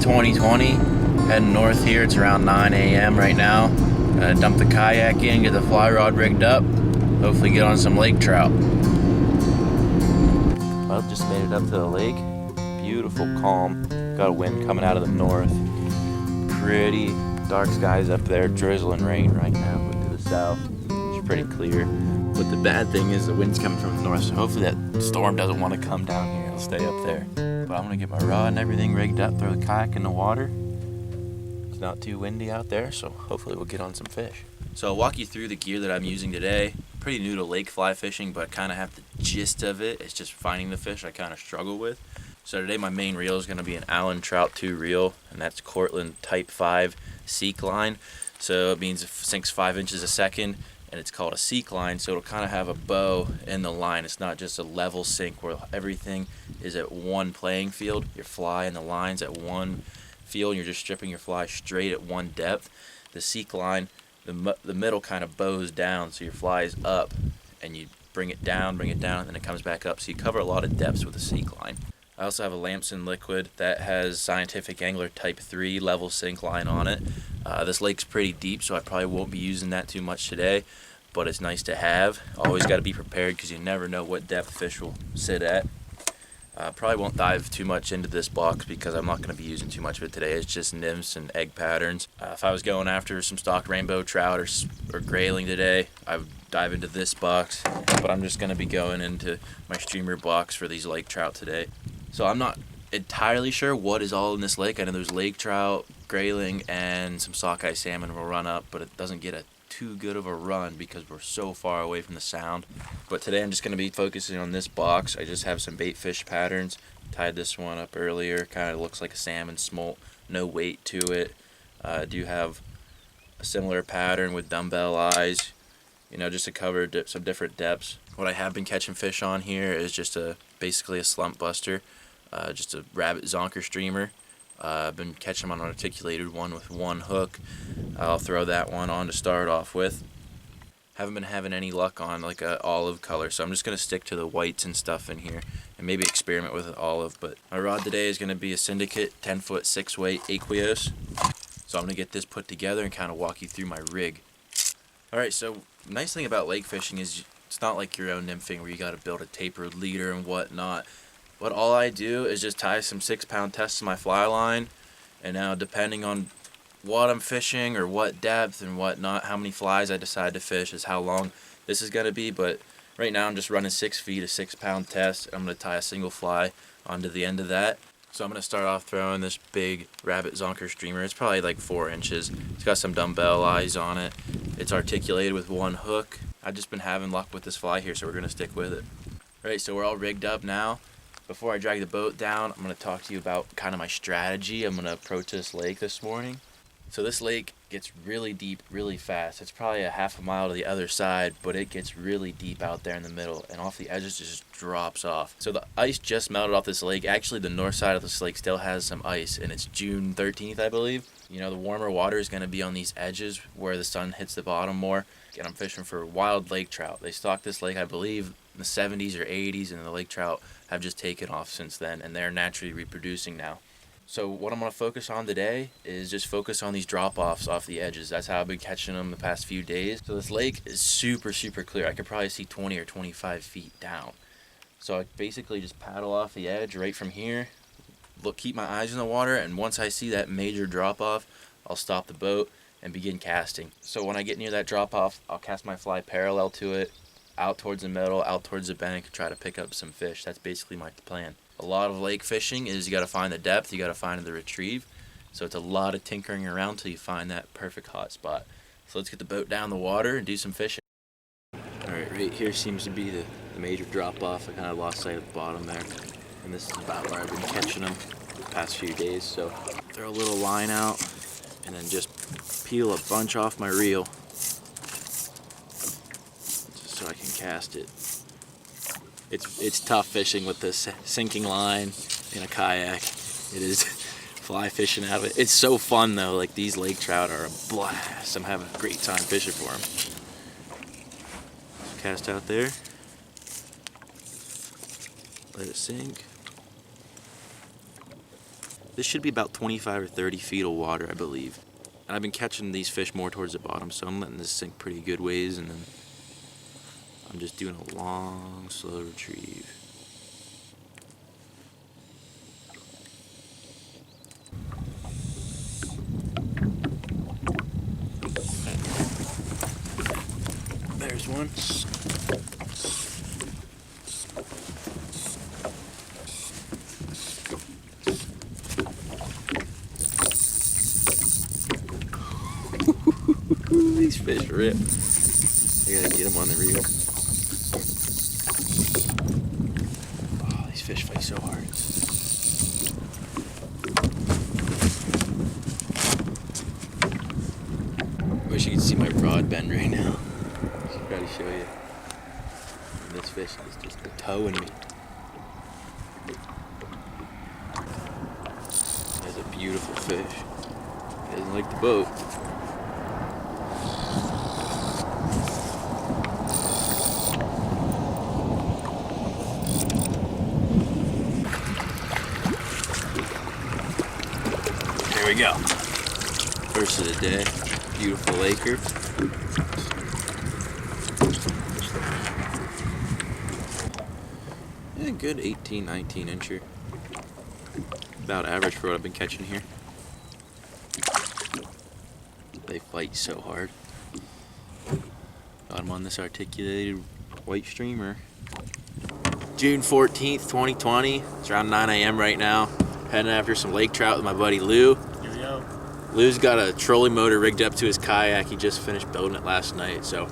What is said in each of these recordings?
2020, heading north here. It's around 9 a.m. right now. Gonna dump the kayak in, get the fly rod rigged up, hopefully get on some lake trout. Well, just made it up to the lake. Beautiful, calm. Got a wind coming out of the north. Pretty dark skies up there, drizzling rain right now, but to the south it's pretty clear. But the bad thing is the wind's coming from the north, so hopefully that storm doesn't want to come down here. It'll stay up there. But I'm gonna get my rod and everything rigged up, throw the kayak in the water. It's not too windy out there, so hopefully we'll get on some fish. So I'll walk you through the gear that I'm using today. Pretty new to lake fly fishing, but I kind of have the gist of it. It's just finding the fish I kind of struggle with. So today my main reel is going to be an Allen Trout 2 reel, and that's Cortland Type 5 Seek line. So it means it sinks 5 inches a second, and it's called a seek line, so it'll kind of have a bow in the line. It's not just a level sink where everything is at one playing field. Your fly and the line's at one field, and you're just stripping your fly straight at one depth. The seek line, the middle kind of bows down, so your fly is up, and you bring it down, and then it comes back up. So you cover a lot of depths with the seek line. I also have a Lamson liquid that has Scientific Angler Type 3 level sink line on it. This lake's pretty deep, so I probably won't be using that too much today, but it's nice to have. Always got to be prepared because you never know what depth fish will sit at. Probably won't dive too much into this box because I'm not going to be using too much of it today. It's just nymphs and egg patterns. If I was going after some stock rainbow trout or grayling today, I would dive into this box, but I'm just going to be going into my streamer box for these lake trout today. So I'm not entirely sure what is all in this lake. I know there's lake trout, grayling, and some sockeye salmon will run up, but it doesn't get too good of a run because we're so far away from the sound. But today I'm just going to be focusing on this box. I just have some bait fish patterns. Tied this one up earlier. Kind of looks like a salmon smolt. No weight to it. I do have a similar pattern with dumbbell eyes, just to cover some different depths. What I have been catching fish on here is just basically a slump buster. Just a rabbit zonker streamer. I've been catching them on an articulated one with one hook. I'll throw that one on to start off with. Haven't been having any luck on like a olive color, so I'm just going to stick to the whites and stuff in here and maybe experiment with an olive. But my rod today is going to be a Syndicate 10-foot 6-weight Aqueous. So I'm going to get this put together and kind of walk you through my rig. Alright, so the nice thing about lake fishing is it's not like your own nymphing where you got to build a tapered leader and whatnot. But all I do is just tie some 6-pound tests to my fly line, and now depending on what I'm fishing or what depth and whatnot, how many flies I decide to fish is how long this is going to be. But right now I'm just running 6 feet, a 6-pound test. I'm going to tie a single fly onto the end of that. So I'm going to start off throwing this big rabbit zonker streamer. It's probably like 4 inches. It's got some dumbbell eyes on it. It's articulated with one hook. I've just been having luck with this fly here, so we're going to stick with it. Alright, so we're all rigged up now. Before I drag the boat down, I'm going to talk to you about kind of my strategy. I'm going to approach this lake this morning. So this lake gets really deep really fast. It's probably a half a mile to the other side, but it gets really deep out there in the middle, and off the edges it just drops off. So the ice just melted off this lake. Actually, the north side of this lake still has some ice, and it's June 13th, I believe. The warmer water is going to be on these edges where the sun hits the bottom more. And I'm fishing for wild lake trout. They stocked this lake, I believe, in the 70s or 80s, and the lake trout have just taken off since then, and they're naturally reproducing now. So what I'm going to focus on today is just focus on these drop-offs off the edges. That's how I've been catching them the past few days. So this lake is super, super clear. I could probably see 20 or 25 feet down. So I basically just paddle off the edge right from here, keep my eyes in the water, and once I see that major drop-off, I'll stop the boat and begin casting. So when I get near that drop-off, I'll cast my fly parallel to it, out towards the middle, out towards the bank, and try to pick up some fish. That's basically my plan. A lot of lake fishing is you got to find the depth, you got to find the retrieve. So it's a lot of tinkering around till you find that perfect hot spot. So let's get the boat down the water and do some fishing. Alright, right here seems to be the major drop-off. I kind of lost sight of the bottom there. And this is about where I've been catching them the past few days. So throw a little line out and then just peel a bunch off my reel just so I can cast it. It's tough fishing with this sinking line in a kayak. It is fly fishing out of it. It's so fun though. Like, these lake trout are a blast. I'm having a great time fishing for them. Cast out there. Let it sink. This should be about 25 or 30 feet of water, I believe. And I've been catching these fish more towards the bottom, so I'm letting this sink pretty good ways, and then I'm just doing a long, slow retrieve. There's one. These fish rip. I gotta get them on the reel. Oh, these fish fight so hard. Wish you could see my rod bend right now. Should try to show you. And this fish is just towing me. That's a beautiful fish. He doesn't like the boat. There we go. First of the day. Beautiful laker. Yeah, good 18, 19 incher. About average for what I've been catching here. They fight so hard. Got them on this articulated white streamer. June 14th, 2020. It's around 9 a.m. right now. Heading after some lake trout with my buddy Lou. Here we go. Lou's got a trolling motor rigged up to his kayak. He just finished building it last night. So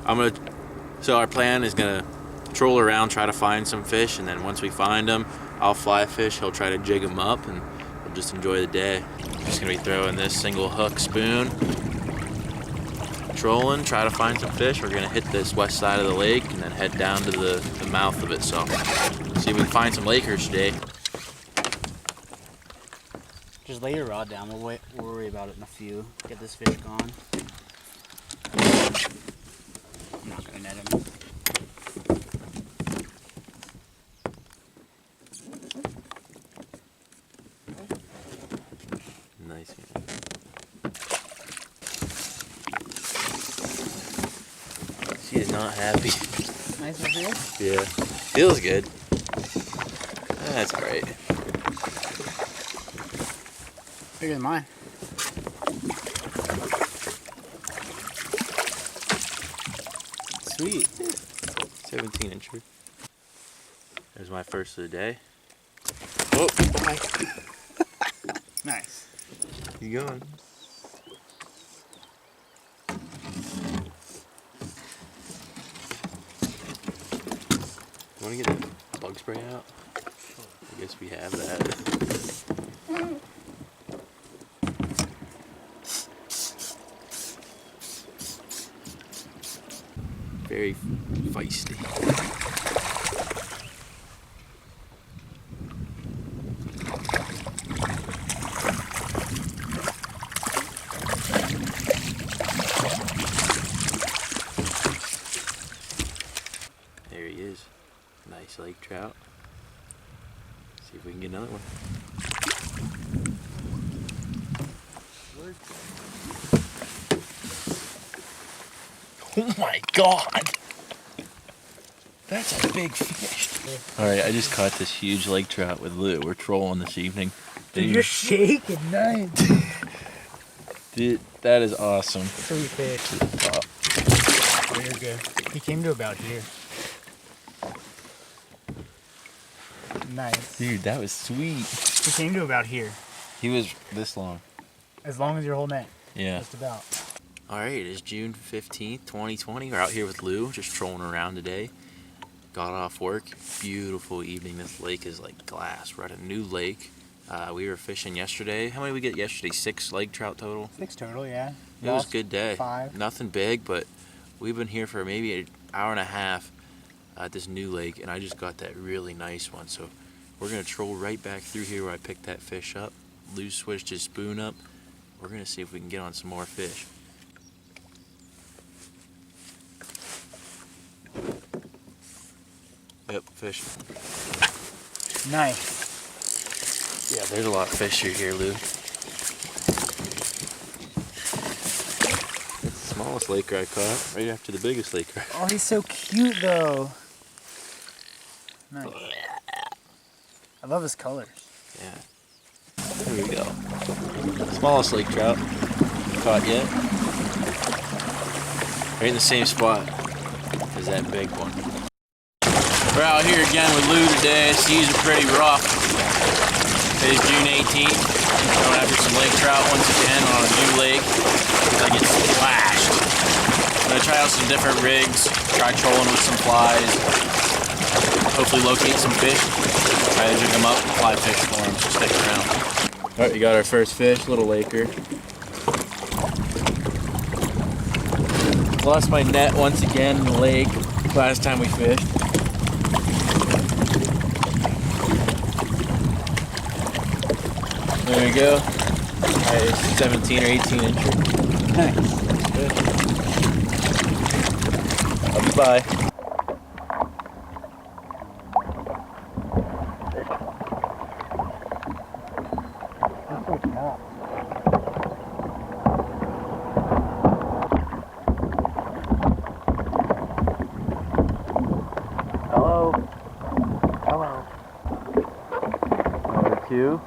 our plan is gonna troll around, try to find some fish, and then once we find them, I'll fly fish. He'll try to jig them up, and we'll just enjoy the day. Just gonna be throwing this single hook spoon, trolling, try to find some fish. We're gonna hit this west side of the lake and then head down to the mouth of it. So see if we can find some lakers today. Just lay your rod down. We'll worry about it in a few. Get this fish gone. I'm not gonna net him. Nice. She is not happy. Nice fish? Yeah. Feels good. That's great. Bigger than mine. Sweet. 17 incher. There's my first of the day. Oh, bye. Nice. You going? Want to get the bug spray out? I guess we have that. Very feisty. There he is. Nice lake trout. See if we can get another one. Oh my god! That's a big fish. Alright, I just caught this huge lake trout with Lou. We're trolling this evening. Dude, you're shaking, nice. Dude, that is awesome. Sweet fish. Oh, you're good. He came to about here. Nice. Dude, that was sweet. He came to about here. He was this long. As long as your whole net. Yeah. Just about. Alright, it is June 15th, 2020. We're out here with Lou, just trolling around today. Got off work. Beautiful evening. This lake is like glass. We're at a new lake. We were fishing yesterday. How many did we get yesterday? 6 lake trout total? 6 total, yeah. It was a good day. 5. Nothing big, but we've been here for maybe an hour and a half at this new lake, and I just got that really nice one. So we're going to troll right back through here where I picked that fish up. Lou switched his spoon up. We're going to see if we can get on some more fish. Yep, fish. Nice. Yeah, there's a lot of fish through here, Lou. It's the smallest laker I caught, right after the biggest laker. Oh, he's so cute though. Nice. I love his colors. Yeah. There we go. Smallest lake trout caught yet. Right in the same spot as that big one. We're out here again with Lou today. Seas are pretty rough. Today's June 18th. Going after some lake trout once again on a new lake. I get splashed. I'm gonna try out some different rigs. Try trolling with some flies. Hopefully locate some fish. Try to jig them up, fly fish for them, so stick around. Alright, we got our first fish, little laker. Lost my net once again in the lake last time we fished. There we go. Alright, 17 or 18 incher. Nice. Good. Love you, bye. Hello. Hello. Number 2.